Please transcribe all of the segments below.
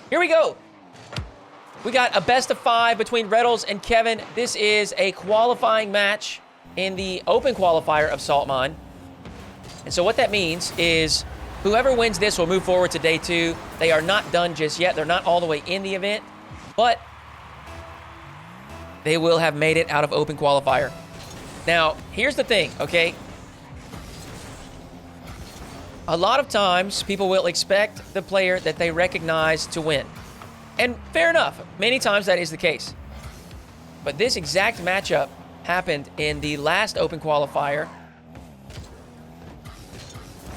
Here we go. We got a best of 5 between Retals and Kehvn. This is a qualifying match in the open qualifier of Salt Mine. And so what that means is whoever wins this will move forward to day 2. They are not done just yet. They're not all the way in the event, but they will have made it out of open qualifier. Now, here's the thing, okay? A lot of times, people will expect the player that they recognize to win. And fair enough, many times that is the case. But this exact matchup happened in the last open qualifier,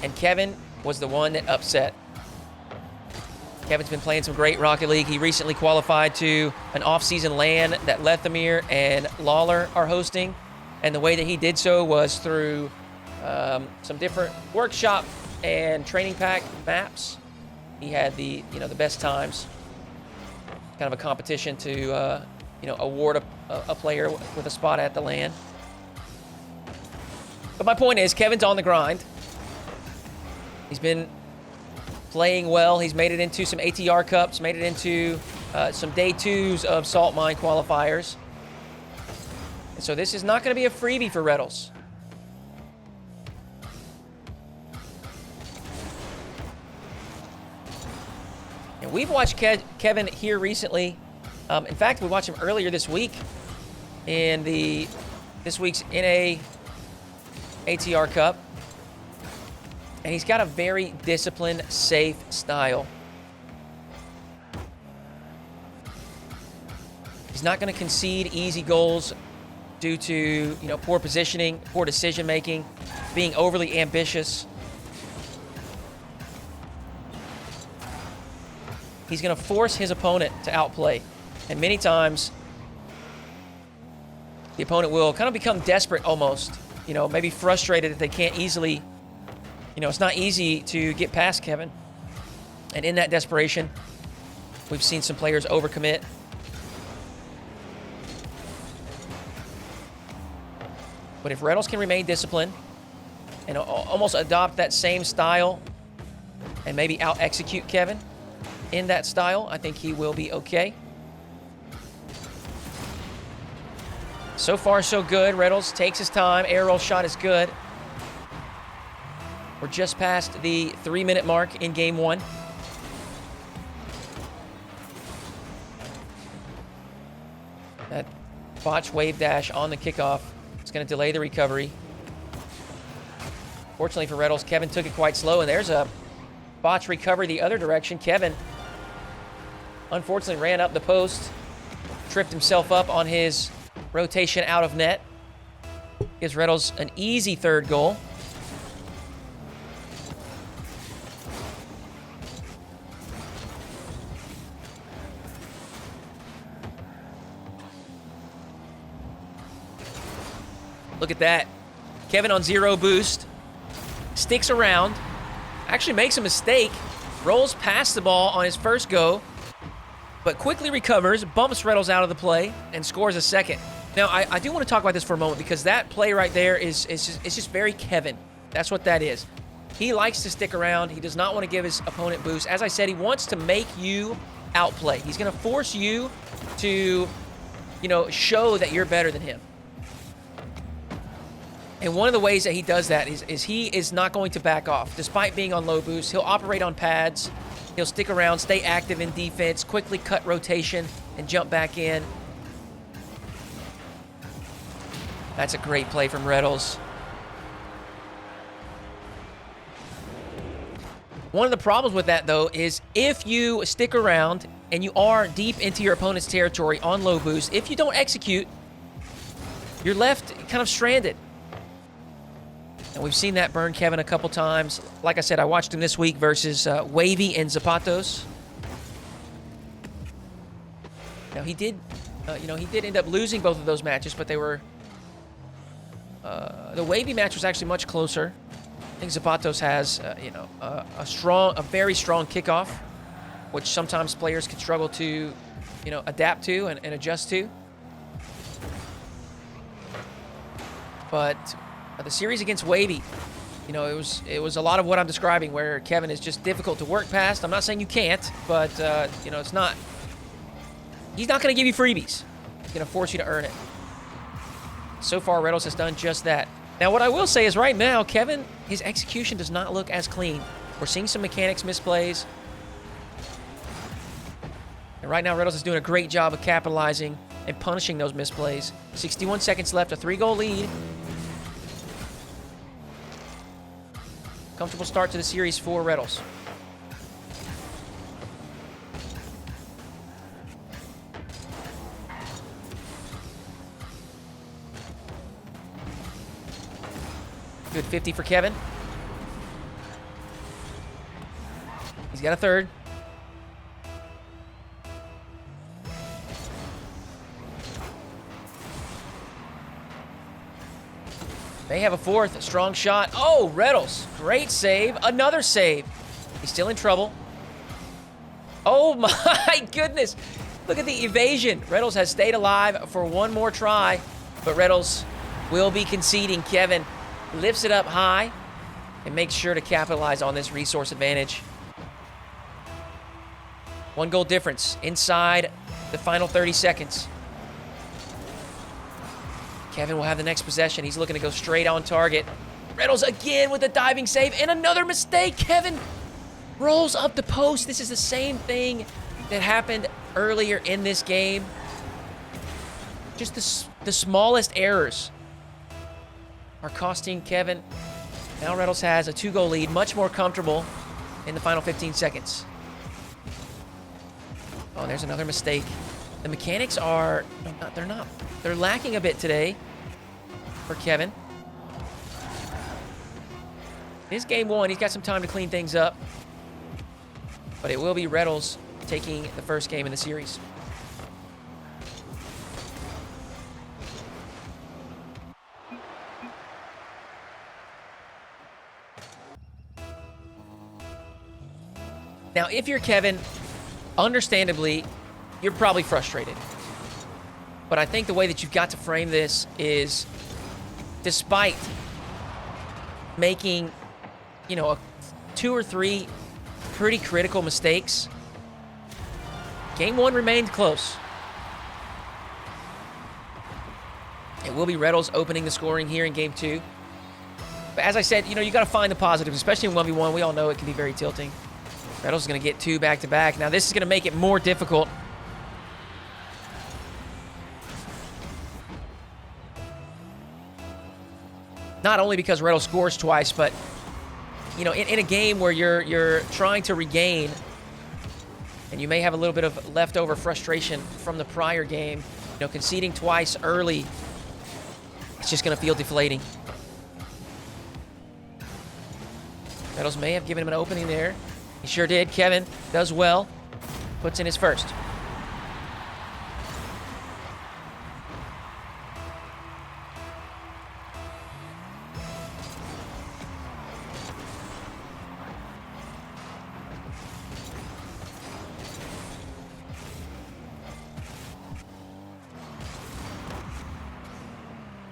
and Kehvn was the one that upset. Kehvn's been playing some great Rocket League. He recently qualified to an off-season LAN that Lethamyr and Lawler are hosting, and the way that he did so was through some different workshop and training pack maps. He had the best times. Kind of a competition to award a player with a spot at the LAN. But my point is, Kehvn's on the grind. He's been playing well. He's made it into some ATR Cups, made it into some day 2s of Salt Mine qualifiers. And so this is not going to be a freebie for Retals. And we've watched Kehvn here recently. In fact, we watched him earlier this week in this week's NA ATR Cup. And he's got a very disciplined, safe style. He's not going to concede easy goals due to, poor positioning, poor decision making, being overly ambitious. He's going to force his opponent to outplay. And many times, the opponent will kind of become desperate almost. Maybe frustrated that they can't easily, it's not easy to get past Kehvn. And in that desperation, we've seen some players overcommit. But if Retals can remain disciplined and almost adopt that same style and maybe out-execute Kehvn in that style, I think he will be okay. So far, so good. Retals takes his time. Air roll shot is good. We're just past the 3-minute mark in game 1. That botch wave dash on the kickoff is going to delay the recovery. Fortunately for Retals, Kehvn took it quite slow, and there's a botch recovery the other direction. Kehvn unfortunately ran up the post, tripped himself up on his rotation out of net. Gives Retals an easy 3rd goal. Look at that. Kehvn on 0 boost. Sticks around. Actually makes a mistake. Rolls past the ball on his first go. But quickly recovers, bumps Retals out of the play, and scores a 2nd. Now, I do want to talk about this for a moment because that play right there is just very Kehvn. That's what that is. He likes to stick around. He does not want to give his opponent boost. As I said, he wants to make you outplay. He's going to force you to, show that you're better than him. And one of the ways that he does that is he is not going to back off. Despite being on low boost, he'll operate on pads. He'll stick around, stay active in defense, quickly cut rotation, and jump back in. That's a great play from Retals. One of the problems with that, though, is if you stick around and you are deep into your opponent's territory on low boost, if you don't execute, you're left kind of stranded. And we've seen that burn Kehvn a couple times. Like I said, I watched him this week versus Wavy and Zapatos. Now, he did end up losing both of those matches, but they were... the Wavy match was actually much closer. I think Zapatos has, a very strong kickoff, which sometimes players can struggle to, adapt to and adjust to. But the series against Wavy, You know, it was a lot of what I'm describing, where Kehvn is just difficult to work past. I'm not saying you can't, but you know, it's not. He's not going to give you freebies. He's going to force you to earn it. So far, Retals has done just that. Now, what I will say is right now, Kehvn, his execution does not look as clean. We're seeing some mechanics misplays. And right now, Retals is doing a great job of capitalizing and punishing those misplays. 61 seconds left, a 3-goal lead. Comfortable start to the series for Retals. Good 50 for Kehvn. He's got a third. They have a fourth. A strong shot. Oh, Retals. Great save. Another save. He's still in trouble. Oh, my goodness. Look at the evasion. Retals has stayed alive for one more try, but Retals will be conceding. Kehvn lifts it up high and makes sure to capitalize on this resource advantage. 1 goal difference inside the final 30 seconds. Kehvn will have the next possession. He's looking to go straight on target. Retals again with a diving save and another mistake. Kehvn rolls up the post. This is the same thing that happened earlier in this game. Just the smallest errors are costing Kehvn. Now Retals has a 2-goal lead, much more comfortable in the final 15 seconds. Oh, there's another mistake. The mechanics are, they're lacking a bit today for Kehvn. It is game 1. He's got some time to clean things up. But it will be Retals taking the first game in the series. Now, if you're Kehvn, understandably, you're probably frustrated. But I think the way that you've got to frame this is, despite making, you know, 2 or 3 pretty critical mistakes, game 1 remained close. It will be Retals opening the scoring here in game 2. But as I said, you know, you got to find the positives, especially in 1v1. We all know it can be very tilting. Retals is going to get 2 back-to-back. Now, this is going to make it more difficult. Not only because Retals scores twice, but, you know, in a game where you're trying to regain, and you may have a little bit of leftover frustration from the prior game, you know, conceding twice early, it's just going to feel deflating. Retals may have given him an opening there. He sure did. Kehvn does well. Puts in his first.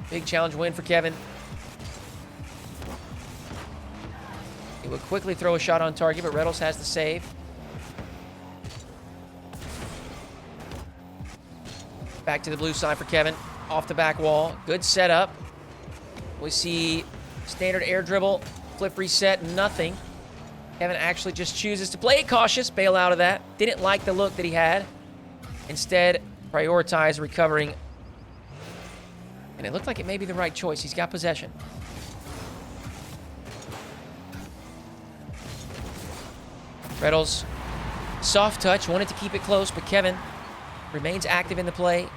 Big challenge win for Kehvn. He would quickly throw a shot on target, but Retals has the save. Back to the blue side for Kehvn. Off the back wall. Good setup. We see standard air dribble, flip reset, nothing. Kehvn actually just chooses to play it cautious, bail out of that. Didn't like the look that he had. Instead, prioritize recovering. And it looked like it may be the right choice. He's got possession. Retals, soft touch, wanted to keep it close, but Kehvn remains active in the play.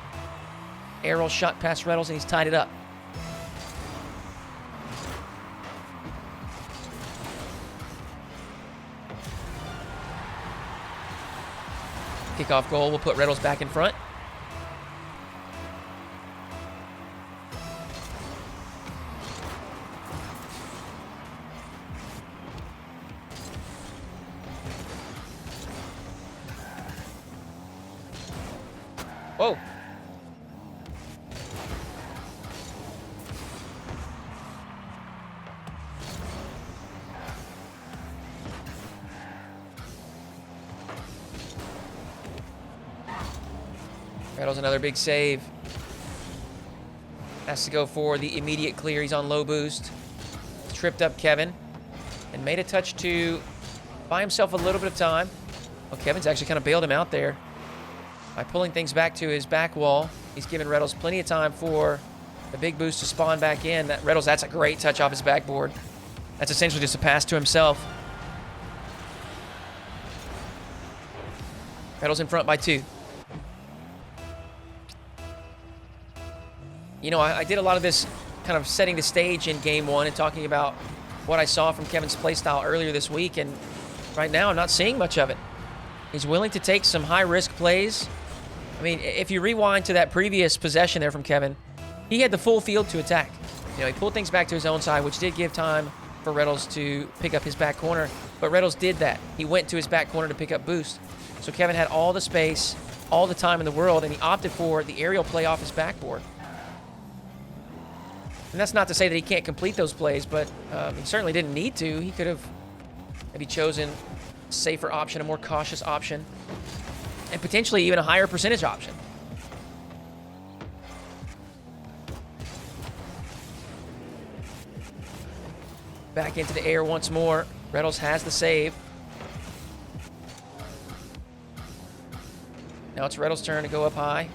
Arrow shot past Retals, and he's tied it up. Kickoff goal will put Retals back in front. Whoa. Retals another big save. Has to go for the immediate clear. He's on low boost. Tripped up Kehvn and made a touch to buy himself a little bit of time. Well, Kehvn's actually kind of bailed him out there by pulling things back to his back wall. He's given Retals plenty of time for the big boost to spawn back in. Retals, that's a great touch off his backboard. That's essentially just a pass to himself. Retals in front by 2. You know, I did a lot of this kind of setting the stage in Game 1 and talking about what I saw from Kehvn's playstyle earlier this week, and right now I'm not seeing much of it. He's willing to take some high-risk plays. I mean, if you rewind to that previous possession there from Kehvn, he had the full field to attack. You know, he pulled things back to his own side, which did give time for Retals to pick up his back corner, but Retals did that. He went to his back corner to pick up boost. So Kehvn had all the space, all the time in the world, and he opted for the aerial play off his backboard. And that's not to say that he can't complete those plays, but he certainly didn't need to. He could have maybe chosen a safer option, a more cautious option, and potentially even a higher percentage option. Back into the air once more. Retals has the save. Now it's Retals' turn to go up high.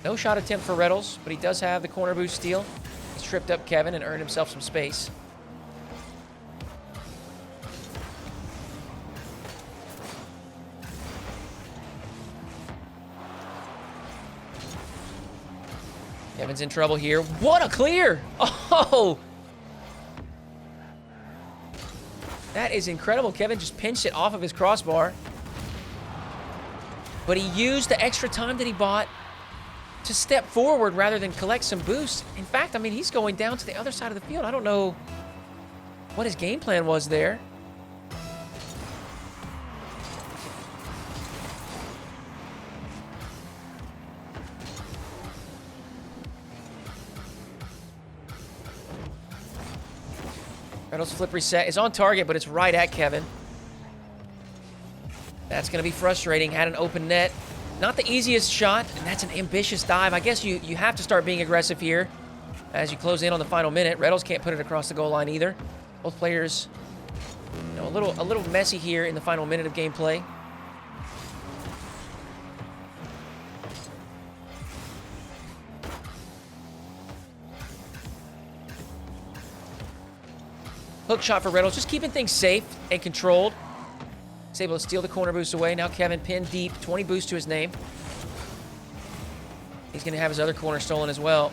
No shot attempt for Retals, but he does have the corner boost steal. He's tripped up Kehvn and earned himself some space. Kehvn's in trouble here. What a clear! Oh! That is incredible. Kehvn just pinched it off of his crossbar. But he used the extra time that he bought to step forward rather than collect some boosts. In fact, I mean, he's going down to the other side of the field. I don't know what his game plan was there. Retals' flip reset is on target, but it's right at Kehvn. That's going to be frustrating. Had an open net. Not the easiest shot, and that's an ambitious dive. I guess you have to start being aggressive here as you close in on the final minute. Retals can't put it across the goal line either. Both players, you know, a little messy here in the final minute of gameplay. Hook shot for Retals, just keeping things safe and controlled. He's able to steal the corner boost away. Now Kehvn pinned deep, 20 boost to his name. He's going to have his other corner stolen as well.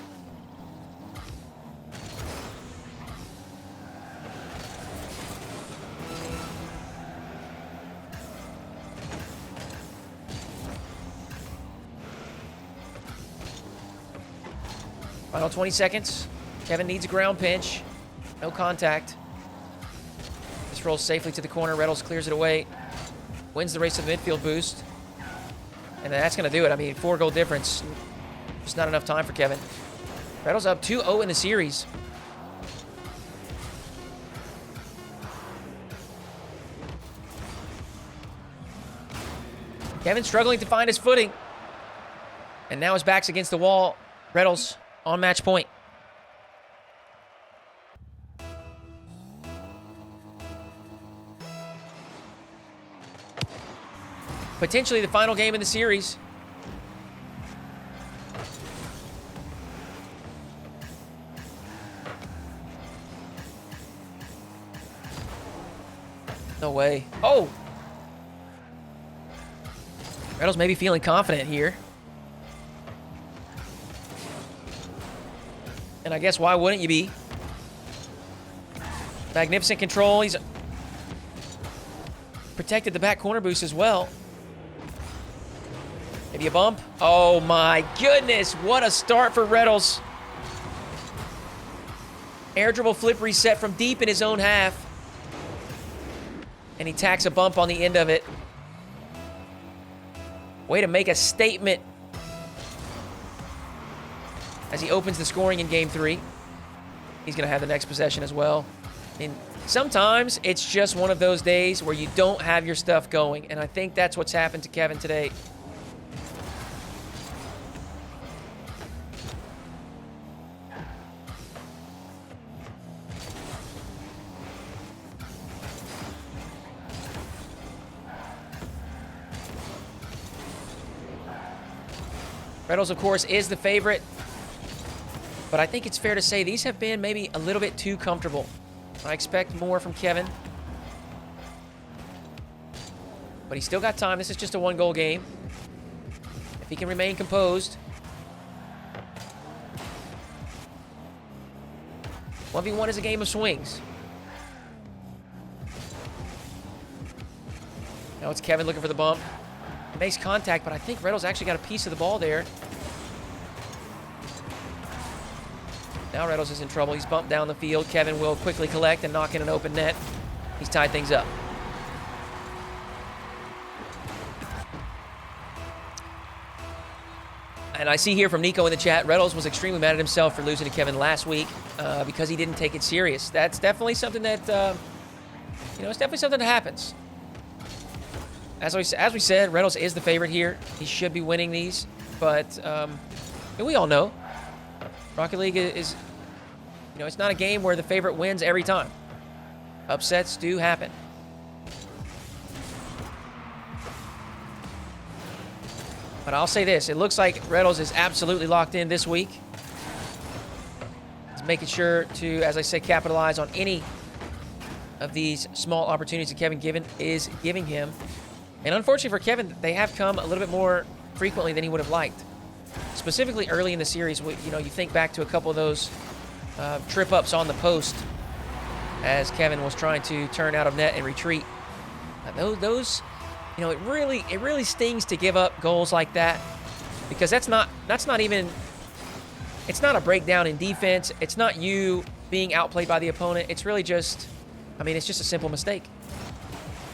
Final 20 seconds. Kehvn needs a ground pinch. No contact. This rolls safely to the corner. Retals clears it away. Wins the race to the midfield boost. And that's going to do it. I mean, 4-goal difference. Just not enough time for Kehvn. Retals up 2-0 in the series. Kehvn struggling to find his footing. And now his back's against the wall. Retals on match point. Potentially the final game in the series. No way. Oh! Retals may be feeling confident here. And I guess why wouldn't you be? Magnificent control. He's protected the back corner boost as well. Maybe a bump. Oh my goodness, what a start for Retals. Air dribble flip reset from deep in his own half. And he tacks a bump on the end of it. Way to make a statement as he opens the scoring in Game 3. He's going to have the next possession as well. And sometimes it's just one of those days where you don't have your stuff going, and I think that's what's happened to Kehvn today. Retals, of course, is the favorite, but I think it's fair to say these have been maybe a little bit too comfortable. I expect more from Kehvn, but he's still got time. This is just a one-goal game. If he can remain composed. 1v1 is a game of swings. Now it's Kehvn looking for the bump. He makes contact, but I think Retals actually got a piece of the ball there. Now Retals is in trouble. He's bumped down the field. Kehvn will quickly collect and knock in an open net. He's tied things up. And I see here from Nico in the chat, Retals was extremely mad at himself for losing to Kehvn last week because he didn't take it serious. That's definitely something that, it's definitely something that happens. As we said, Retals is the favorite here. He should be winning these, but we all know Rocket League is, it's not a game where the favorite wins every time. Upsets do happen. But I'll say this, it looks like Retals is absolutely locked in this week. He's making sure to, as I say, capitalize on any of these small opportunities that Kehvn is giving him. And unfortunately for Kehvn, they have come a little bit more frequently than he would have liked. Specifically early in the series, you think back to a couple of those trip-ups on the post as Kehvn was trying to turn out of net and retreat. Those, it really stings to give up goals like that, because that's not even, it's not a breakdown in defense. It's not you being outplayed by the opponent. It's really just, it's just a simple mistake.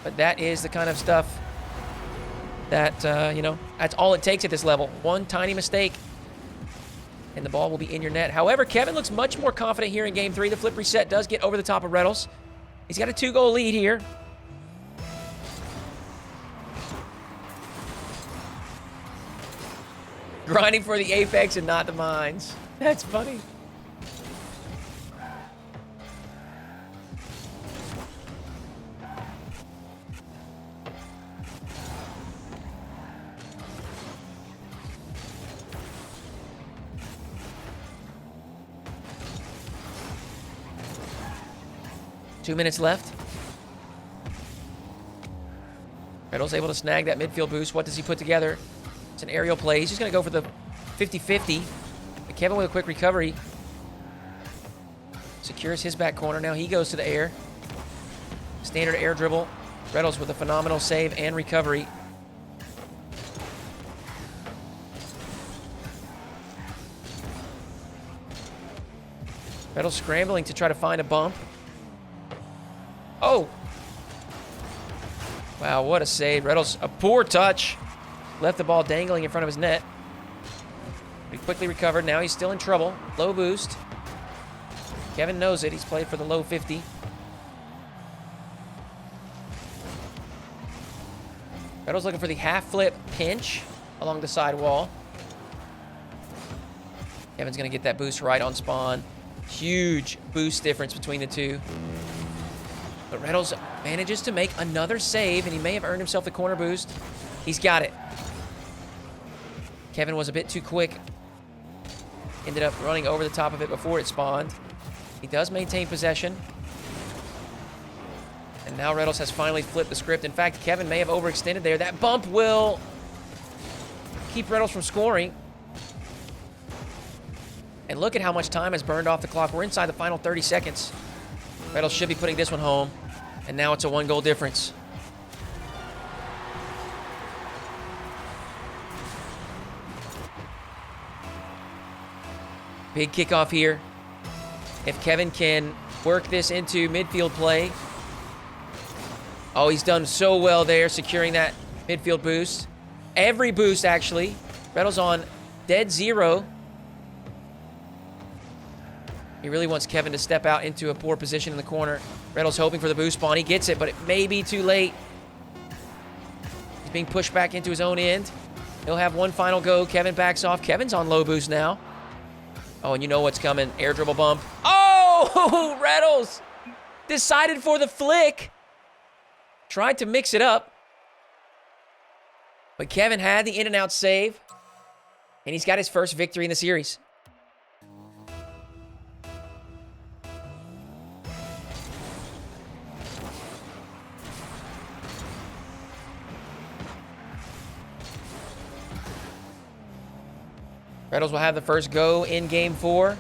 But that is the kind of stuff that, that's all it takes at this level. One tiny mistake, and the ball will be in your net. However, Kehvn looks much more confident here in Game 3. The flip reset does get over the top of Retals. He's got a 2-goal lead here. Grinding for the Apex and not the mines. That's funny. Two minutes left. Retals able to snag that midfield boost. What does he put together? It's an aerial play. He's just going to go for the 50-50. Kehvn with a quick recovery. Secures his back corner. Now he goes to the air. Standard air dribble. Retals with a phenomenal save and recovery. Retals scrambling to try to find a bump. Oh! Wow, what a save. Retals, a poor touch. Left the ball dangling in front of his net. He quickly recovered. Now he's still in trouble. Low boost. Kehvn knows it. He's played for the low 50. Retals looking for the half flip pinch along the side wall. Kehvn's going to get that boost right on spawn. Huge boost difference between the two. But Retals manages to make another save, and he may have earned himself the corner boost. He's got it. Kehvn was a bit too quick. Ended up running over the top of it before it spawned. He does maintain possession. And now Retals has finally flipped the script. In fact, Kehvn may have overextended there. That bump will keep Retals from scoring. And look at how much time has burned off the clock. We're inside the final 30 seconds. Retals should be putting this one home. And now it's a 1-goal difference. Big kickoff here. If Kehvn can work this into midfield play. Oh, he's done so well there, securing that midfield boost. Every boost, actually. Retals on dead zero. He really wants Kehvn to step out into a poor position in the corner. Retals hoping for the boost spawn. He gets it, but it may be too late. He's being pushed back into his own end. He'll have one final go. Kehvn backs off. Kevn's on low boost now. Oh, and you know what's coming. Air dribble bump. Oh, Retals decided for the flick. Tried to mix it up. But Kehvn had the in-and-out save. And he's got his first victory in the series. Retals will have the first go in Game 4.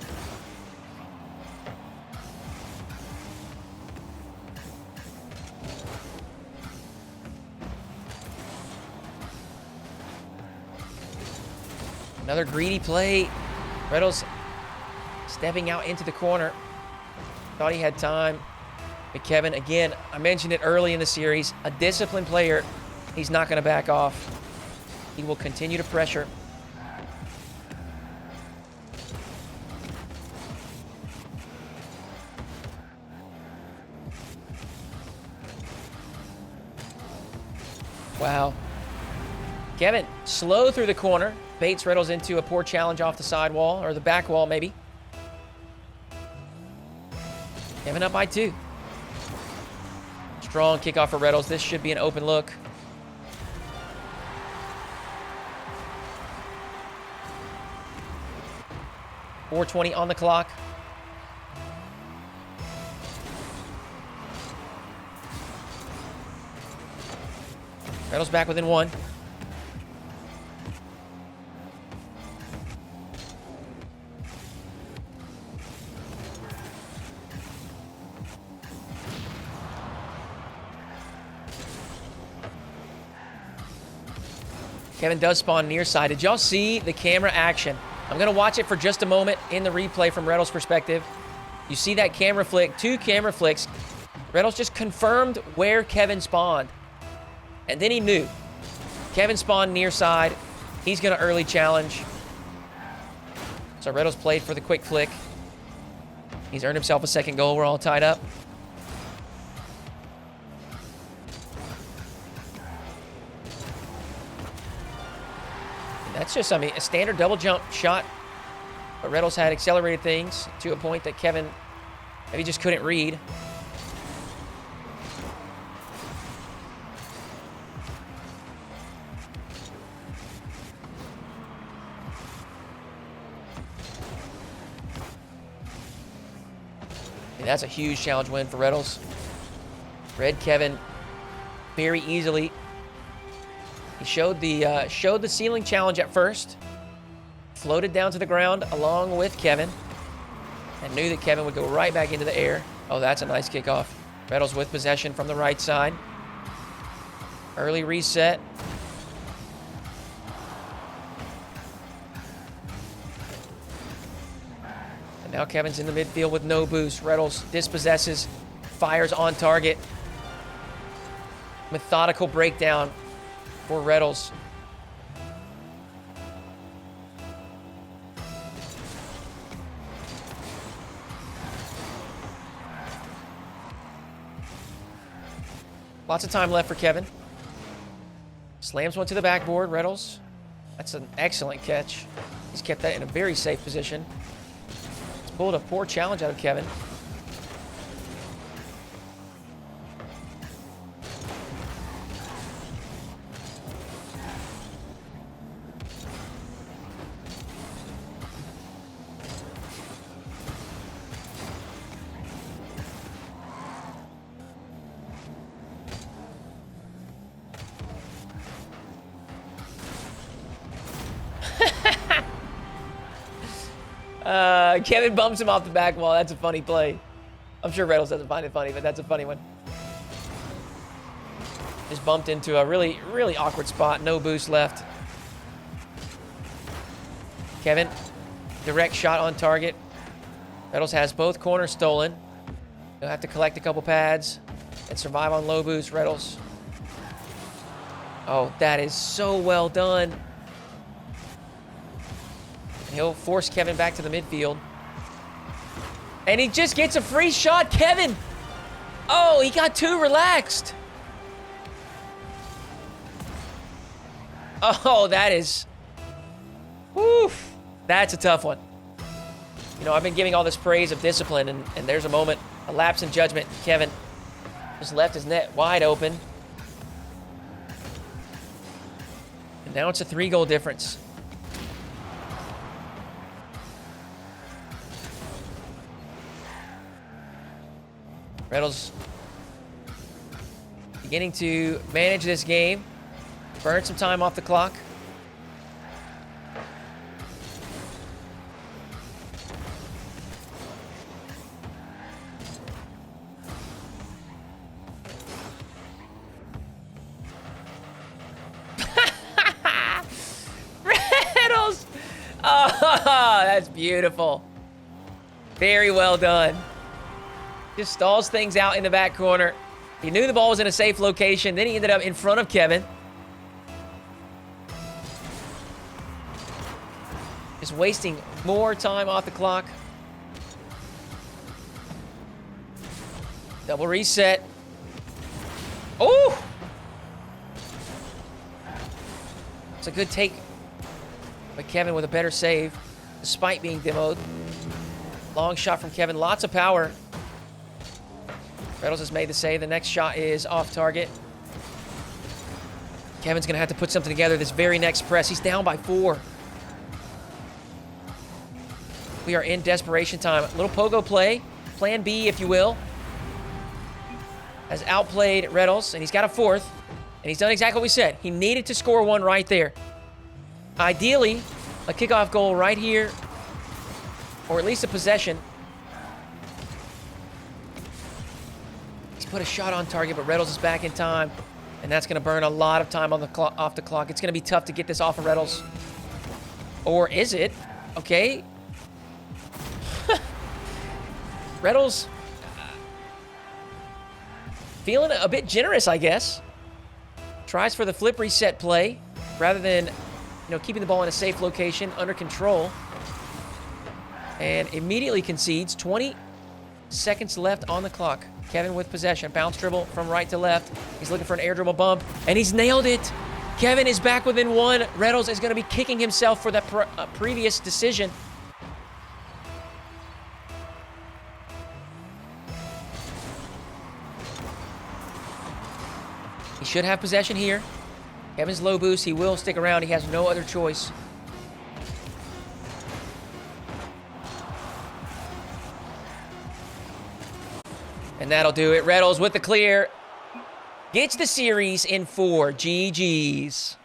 Another greedy play. Retals stepping out into the corner. Thought he had time. But Kehvn, again, I mentioned it early in the series, a disciplined player. He's not going to back off. He will continue to pressure. Wow. Kehvn, slow through the corner. Baits Retals into a poor challenge off the side wall, or the back wall, maybe. Kehvn up by 2. Strong kickoff for Retals. This should be an open look. .420 on the clock. Retals back within 1. Kehvn does spawn near side. Did y'all see the camera action? I'm going to watch it for just a moment in the replay from Retals' perspective. You see that camera flick, 2 camera flicks. Retals just confirmed where Kehvn spawned. And then he knew. Kehvn spawned near side. He's going to early challenge. So Retals played for the quick flick. He's earned himself a second goal. We're all tied up. And that's just, I mean, a standard double jump shot. But Retals had accelerated things to a point that Kehvn maybe just couldn't read. That's a huge challenge win for Retals. Read Kehvn very easily. He showed the ceiling challenge at first. Floated down to the ground along with Kehvn. And knew that Kehvn would go right back into the air. Oh, that's a nice kickoff. Retals with possession from the right side. Early reset. Now Kehvn's in the midfield with no boost. Retals dispossesses, fires on target. Methodical breakdown for Retals. Lots of time left for Kehvn. Slams one to the backboard, Retals. That's an excellent catch. He's kept that in a very safe position. Pulled a poor challenge out of Kehvn. Kehvn bumps him off the back wall. That's a funny play. I'm sure Retals doesn't find it funny, but that's a funny one. Just bumped into a really, really awkward spot. No boost left. Kehvn, direct shot on target. Retals has both corners stolen. He'll have to collect a couple pads and survive on low boost. Retals. Oh, that is so well done. And he'll force Kehvn back to the midfield. And he just gets a free shot. Kehvn. Oh, he got too relaxed. Oh, that is... Woof. That's a tough one. You know, I've been giving all this praise of discipline, and there's a moment, a lapse in judgment. Kehvn just left his net wide open. And now it's a 3-goal difference. Retals beginning to manage this game. Burn some time off the clock. Retals! Oh, that's beautiful. Very well done. Just stalls things out in the back corner. He knew the ball was in a safe location. Then he ended up in front of Kehvn. Just wasting more time off the clock. Double reset. Oh! It's a good take by Kehvn with a better save, despite being demoed. Long shot from Kehvn. Lots of power. Retals has made the save. The next shot is off target. Kehvn's going to have to put something together this very next press. He's down by 4. We are in desperation time. A little pogo play. Plan B, if you will. Has outplayed Retals, and he's got a 4th. And he's done exactly what we said. He needed to score 1 right there. Ideally, a kickoff goal right here, or at least a possession. He's put a shot on target, but Retals is back in time. And that's going to burn a lot of time on the off the clock. It's going to be tough to get this off of Retals. Or is it? Okay. Retals feeling a bit generous, I guess. Tries for the flip reset play rather than, you know, keeping the ball in a safe location under control. And immediately concedes. 20 seconds left on the clock. Kehvn with possession. Bounce dribble from right to left. He's looking for an air dribble bump, and he's nailed it. Kehvn is back within 1. Retals is going to be kicking himself for that previous decision. He should have possession here. Kehvn's low boost. He will stick around. He has no other choice. And that'll do it. Retals with the clear. Gets the series in 4. GG's.